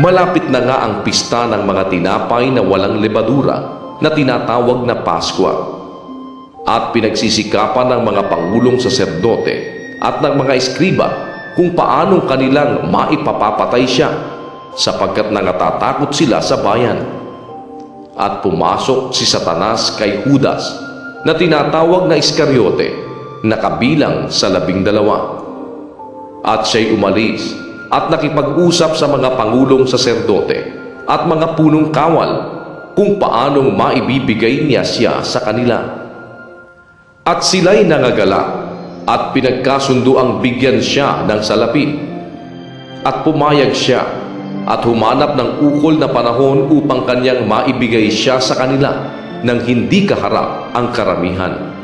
Malapit na nga ang pista ng mga tinapay na walang lebadura na tinatawag na Paskwa, at pinagsisikapan ng mga pangulong saserdote at ng mga eskriba kung paanong kanilang maipapapatay siya, sapagkat nangatatakot sila sa bayan. At pumasok si Satanas kay Judas na tinatawag na Iscariote, na kabilang sa 12. At siya'y umalis at nakipag-usap sa mga pangulong saserdote at mga punong kawal kung paanong maibibigay niya siya sa kanila. At sila'y nangagala at pinagkasundo ang bigyan siya ng salapi. At pumayag siya at humanap ng ukol na panahon upang kanyang maibigay siya sa kanila nang hindi kaharap ang karamihan.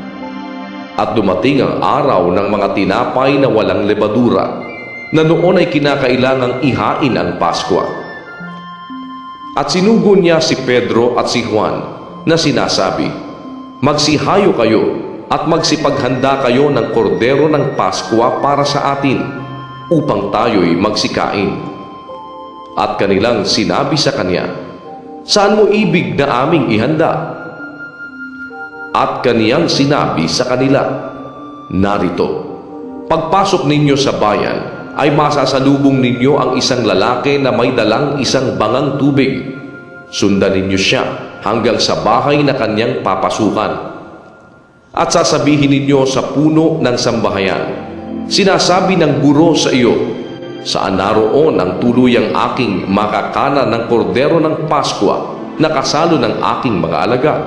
At dumating ang araw ng mga tinapay na walang lebadura, na noon ay kinakailangang ihain ang Paskwa. At sinugo niya si Pedro at si Juan na sinasabi, "Magsihayo kayo at magsipaghanda kayo ng kordero ng Paskwa para sa atin, upang tayo'y magsikain." At kanilang sinabi sa kanya, "Saan mo ibig na aming ihanda?" At kaniyang sinabi sa kanila, "Narito, pagpasok ninyo sa bayan, ay masasalubong ninyo ang isang lalaki na may dalang isang bangang tubig. Sundan ninyo siya hanggang sa bahay na kanyang papasukan. At sasabihin ninyo sa puno ng sambahayan, 'Sinasabi ng guro sa iyo, saan naroon ang tuluyang aking makakana ng kordero ng Paskwa na kasalo ng aking mga alagad?'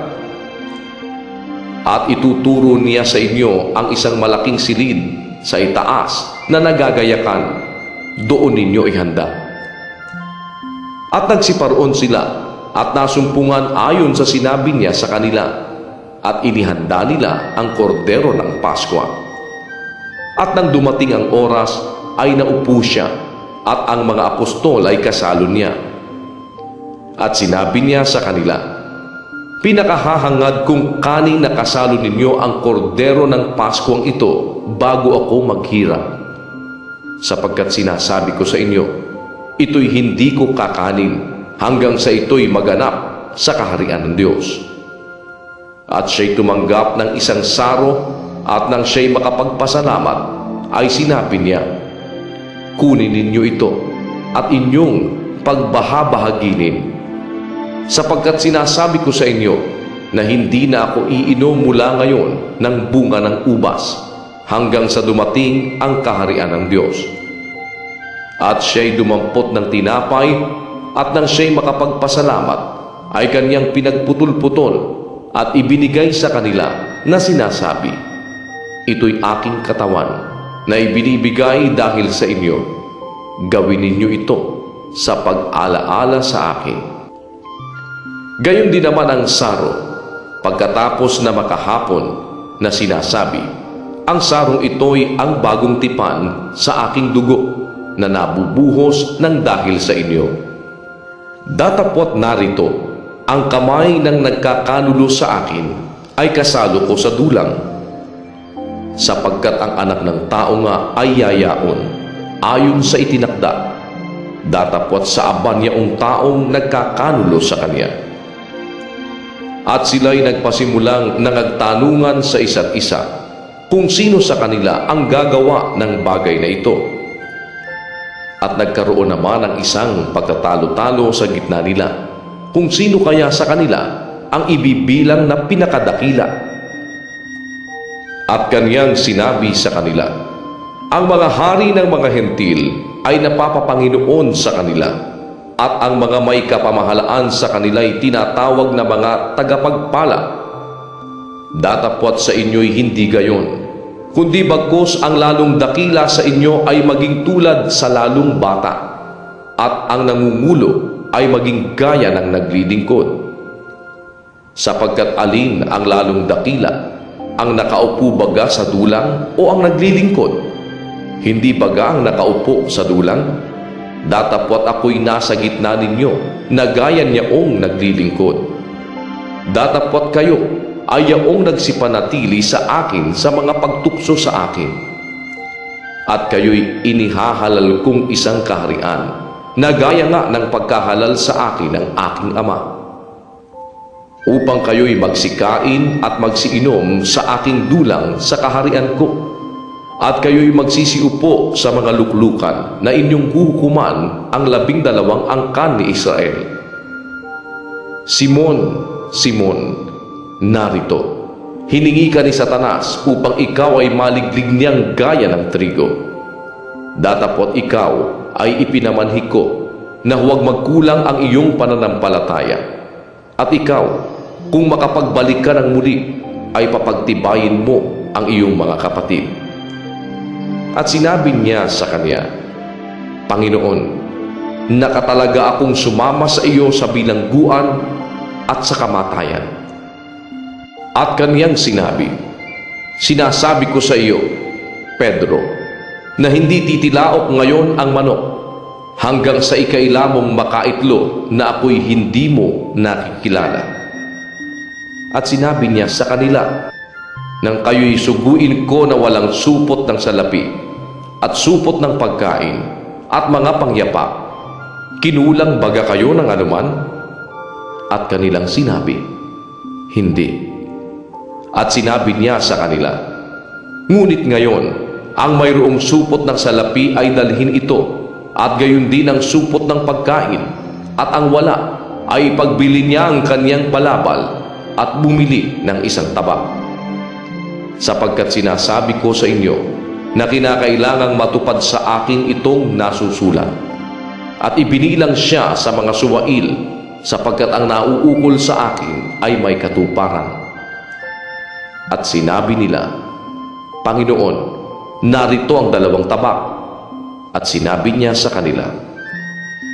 At ituturo niya sa inyo ang isang malaking silid sa itaas na nagagayakan. Doon ninyo ihanda." At nagsiparoon sila at nasumpungan ayon sa sinabi niya sa kanila, at inihanda nila ang kordero ng Paskwa. At nang dumating ang oras, ay naupo siya, at ang mga apostol ay kasalo niya. At sinabi niya sa kanila, "Pinakahahangad kong kaning nakasalo ninyo ang kordero ng Paskwang ito bago ako maghirap. Sapagkat sinasabi ko sa inyo, ito'y hindi ko kakanin hanggang sa ito'y maganap sa kaharian ng Diyos." At siya'y tumanggap ng isang saro, at nang siya'y makapagpasalamat, ay sinabi niya, "Kunin ninyo ito at inyong pagbahabahaginin, sapagkat sinasabi ko sa inyo na hindi na ako iinom mula ngayon ng bunga ng ubas hanggang sa dumating ang kaharian ng Diyos." At siya'y dumampot ng tinapay, at nang siya'y makapagpasalamat, ay kanyang pinagputol-putol at ibinigay sa kanila na sinasabi, "Ito'y aking katawan na ibinibigay dahil sa inyo. Gawin ninyo ito sa pag-alaala sa akin." Gayon din naman ang saro, pagkatapos na makahapon, na sinasabi, "Ang sarong ito'y ang bagong tipan sa aking dugo na nabubuhos ng dahil sa inyo. Datapwat narito, ang kamay ng nagkakanulo sa akin ay kasalo ko sa dulang. Sapagkat ang anak ng tao nga ay yayaon ayon sa itinakda, datapwat sa aban niyaong taong nagkakanulo sa kanya." At sila'y nagpasimulang nangagtanungan sa isa't isa kung sino sa kanila ang gagawa ng bagay na ito. At nagkaroon naman ng isang pagtatalo-talo sa gitna nila kung sino kaya sa kanila ang ibibilang na pinakadakila. At kanyang sinabi sa kanila, "Ang mga hari ng mga hentil ay napapapanginoon sa kanila, at ang mga may kapamahalaan sa kanila'y tinatawag na mga tagapagpala. Datapwat sa inyo'y hindi gayon, kundi bagkus ang lalong dakila sa inyo ay maging tulad sa lalong bata, at ang nangungulo ay maging gaya ng naglilingkod. Sapagkat alin ang lalong dakila, ang nakaupo baga sa dulang o ang naglilingkod? Hindi baga ang nakaupo sa dulang? Datapwat ako'y nasa gitna ninyo, na gaya niyaong naglilingkod. Datapwat kayo ay yaong nagsipanatili sa akin sa mga pagtukso sa akin. At kayo'y inihahalal kong isang kaharian, na gaya nga ng pagkahalal sa akin ng aking Ama, upang kayo'y magsikain at magsiinom sa aking dulang sa kaharian ko, at kayo'y magsisiupo sa mga luklukan na inyong huhukuman ang 12 angkan ni Israel. Simon, Simon, narito, hiningi ka ni Satanas upang ikaw ay maliglig niyang gaya ng trigo. Datapot ikaw ay ipinamanhi ko na huwag magkulang ang iyong pananampalataya. At ikaw, kung makapagbalik ka ng muli, ay papagtibayin mo ang iyong mga kapatid. At sinabi niya sa kanya, Panginoon, nakatalaga akong sumama sa iyo sa bilangguan at sa kamatayan. At kaniyang sinabi, sinasabi ko sa iyo, Pedro, na hindi titilaok ngayon ang manok hanggang sa ikaila mong makaitlo na ako'y hindi mo nakikilala. At sinabi niya sa kanila, nang kayo'y suguin ko na walang supot ng salapi at supot ng pagkain at mga pangyapa, kinulang baga kayo ng anuman? At kanilang sinabi, hindi. At sinabi niya sa kanila, ngunit ngayon, ang mayroong supot ng salapi ay dalhin ito, at gayon din ang supot ng pagkain, at ang wala ay pagbili niya ang kanyang balabal at bumili ng isang tabak. Sapagkat sinasabi ko sa inyo na kinakailangang matupad sa akin itong nasusulat. At ibinilang siya sa mga suwail, sapagkat ang nauukol sa akin ay may katuparan. At sinabi nila, Panginoon, narito ang 2 tabak. At sinabi niya sa kanila,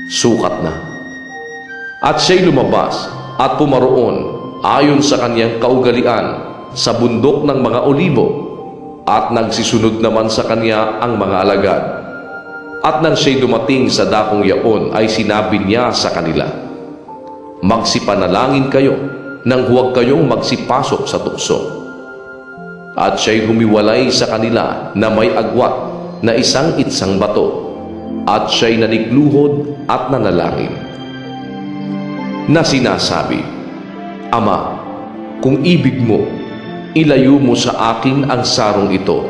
sukat na. At siya'y lumabas at pumaroon ayon sa kanyang kaugalian sa bundok ng mga Olibo, at nagsisunod naman sa kanya ang mga alagad. At nang siya'y dumating sa dakong yaon, ay sinabi niya sa kanila, magsipanalangin kayo nang huwag kayong magsipasok sa tukso. At siya'y humiwalay sa kanila na may agwat na isang itsang bato, at siya'y nanikluhod at nanalangin, na sinasabi, Ama, kung ibig mo, ilayo mo sa akin ang sarong ito,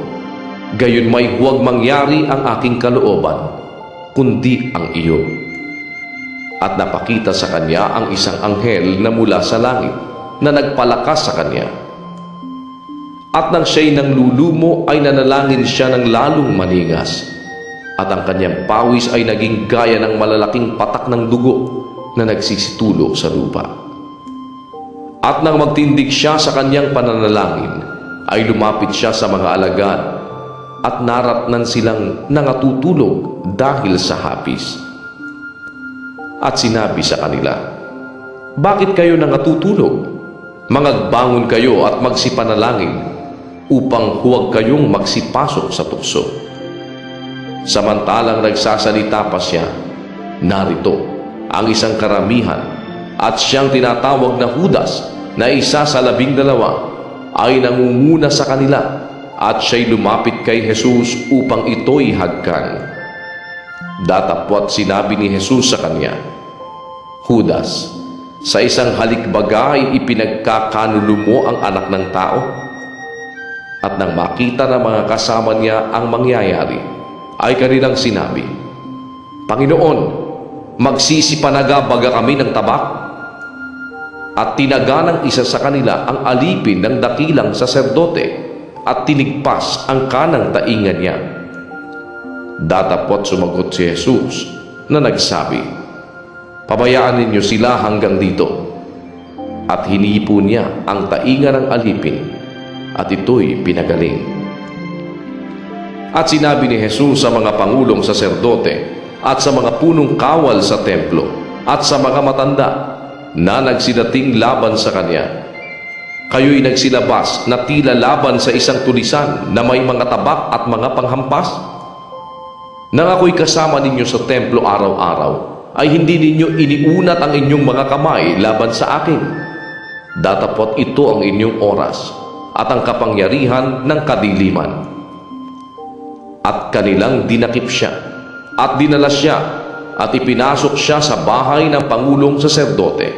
gayon may huwag mangyari ang aking kalooban, kundi ang iyo. At napakita sa kanya ang isang anghel na mula sa langit, na nagpalakas sa kanya. At nang siya'y nanglulumo, ay nanalangin siya ng lalong maningas, at ang kanyang pawis ay naging gaya ng malalaking patak ng dugo na nagsisitulo sa lupa. At nang magtindig siya sa kanyang pananalangin, ay lumapit siya sa mga alagad, at naratnan silang nangatutulog dahil sa hapis. At sinabi sa kanila, bakit kayo nangatutulog? Mangagbangon kayo at magsipanalangin, upang huwag kayong magsipasok sa tukso. Samantalang nagsasalita pa siya, narito ang isang karamihan, at siyang tinatawag na Judas, na isa sa 12, ay nangunguna sa kanila, at siya'y lumapit kay Jesus upang ito'y hagkan. Datapwat sinabi ni Jesus sa kanya, Judas, sa isang halikbaga ay ipinagkakanulo mo ang anak ng tao? At nang makita ng mga kasama niya ang mangyayari, ay kanilang sinabi, Panginoon, magsisipanaga baga kami ng tabak? At tinaga ng isa sa kanila ang alipin ng dakilang saserdote, at tinigpas ang kanang taingan niya. Datapot sumagot si Jesus na nagsabi, pabayaan ninyo sila hanggang dito. At hinipo niya ang taingan ng alipin, at ito'y pinagaling. At sinabi ni Jesus sa mga pangulong saserdote at sa mga punong kawal sa templo at sa mga matanda na nagsidating laban sa kanya, kayo'y nagsilabas na tila laban sa isang tulisan na may mga tabak at mga panghampas? Nang ako'y kasama ninyo sa templo araw-araw, ay hindi ninyo iniunat ang inyong mga kamay laban sa akin. Datapot ito ang inyong oras at ang kapangyarihan ng kadiliman. At kanilang dinakip siya at dinala siya at ipinasok siya sa bahay ng Pangulong Saserdote.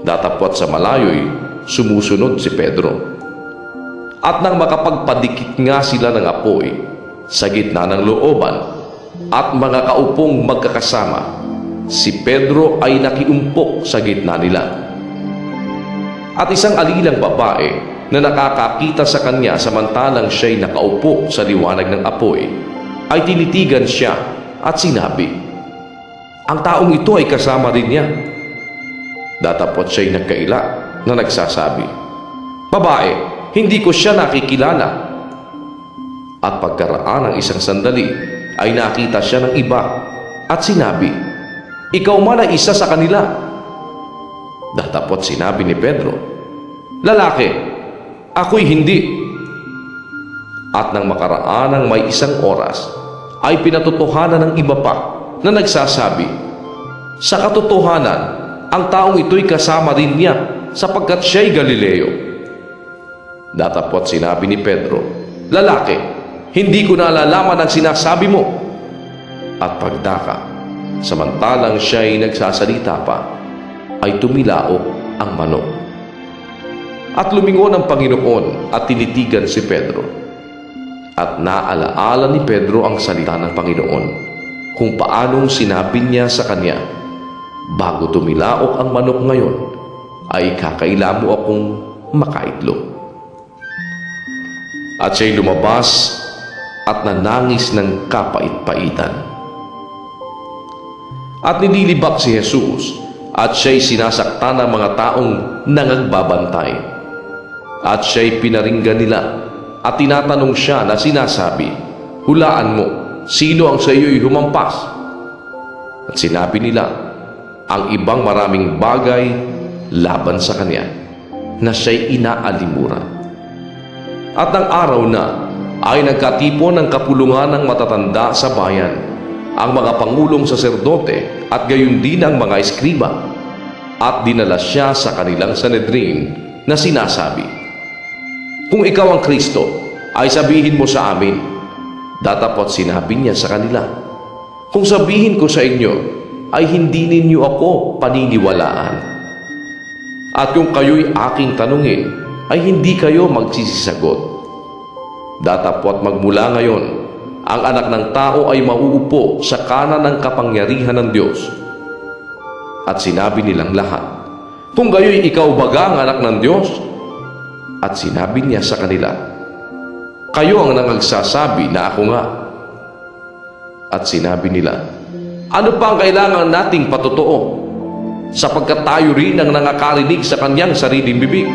Datapwat sa malayo'y sumusunod si Pedro. At nang makapagpadikit nga sila ng apoy sa gitna ng looban at mga kaupong magkakasama, si Pedro ay nakiumpok sa gitna nila. At isang alilang babae na nakakakita sa kanya samantalang siya'y nakaupo sa liwanag ng apoy, ay tinitigan siya at sinabi, "Ang taong ito ay kasama rin niya." Datapot siya'y nagkaila na nagsasabi, "Babae, hindi ko siya nakikilala." At pagkaraan ng isang sandali ay nakita siya ng iba at sinabi, "Ikaw man ay isa sa kanila." Datapot sinabi ni Pedro, "Lalaki, ako'y hindi." At nang makaraan ng may isang oras, ay pinatotohanan ng iba pa na nagsasabi, "Sa katotohanan, ang taong ito'y kasama rin niya sapagkat siya'y Galileo." Datapot sinabi ni Pedro, "Lalaki, hindi ko nalalaman ang sinasabi mo." At pagdaka, samantalang siya'y nagsasalita pa, ay tumilaok ang manok. At lumingon ang Panginoon at tinitigan si Pedro. At naalaala ni Pedro ang salita ng Panginoon, kung paanong sinabi niya sa kanya, "Bago tumilaok ang manok ngayon, ay kakaila mo akong makaitlog." At siya'y lumabas at nanangis ng kapait-paitan. At nililibak si Jesus at siya'y sinasaktan ng mga taong nangagbabantay. At siya'y pinaringgan nila at tinatanong siya na sinasabi, "Hulaan mo, sino ang sa iyo'y humampas?" At sinabi nila ang ibang maraming bagay laban sa kanya na siya'y inaalimura. At ng araw na ay nagkatipon ng kapulungan ng matatanda sa bayan, ang mga pangulong saserdote at gayon din ang mga eskriba, at dinala siya sa kanilang Sanhedrin na sinasabi, "Kung ikaw ang Kristo, ay sabihin mo sa amin." Datapot sinabi niya sa kanila, "Kung sabihin ko sa inyo, ay hindi ninyo ako paniniwalaan. At kung kayo'y aking tanungin, ay hindi kayo magsisisagot. Datapot magmula ngayon, ang anak ng tao ay mauupo sa kanan ng kapangyarihan ng Diyos." At sinabi nilang lahat, "Kung gayo'y ikaw baga ang anak ng Diyos?" At sinabi niya sa kanila, "Kayo ang nangagsasabi na ako nga." At sinabi nila, "Ano pa ang kailangan nating patotoo? Sapagkat tayo rin ang nangakarinig sa kanyang sariling bibig."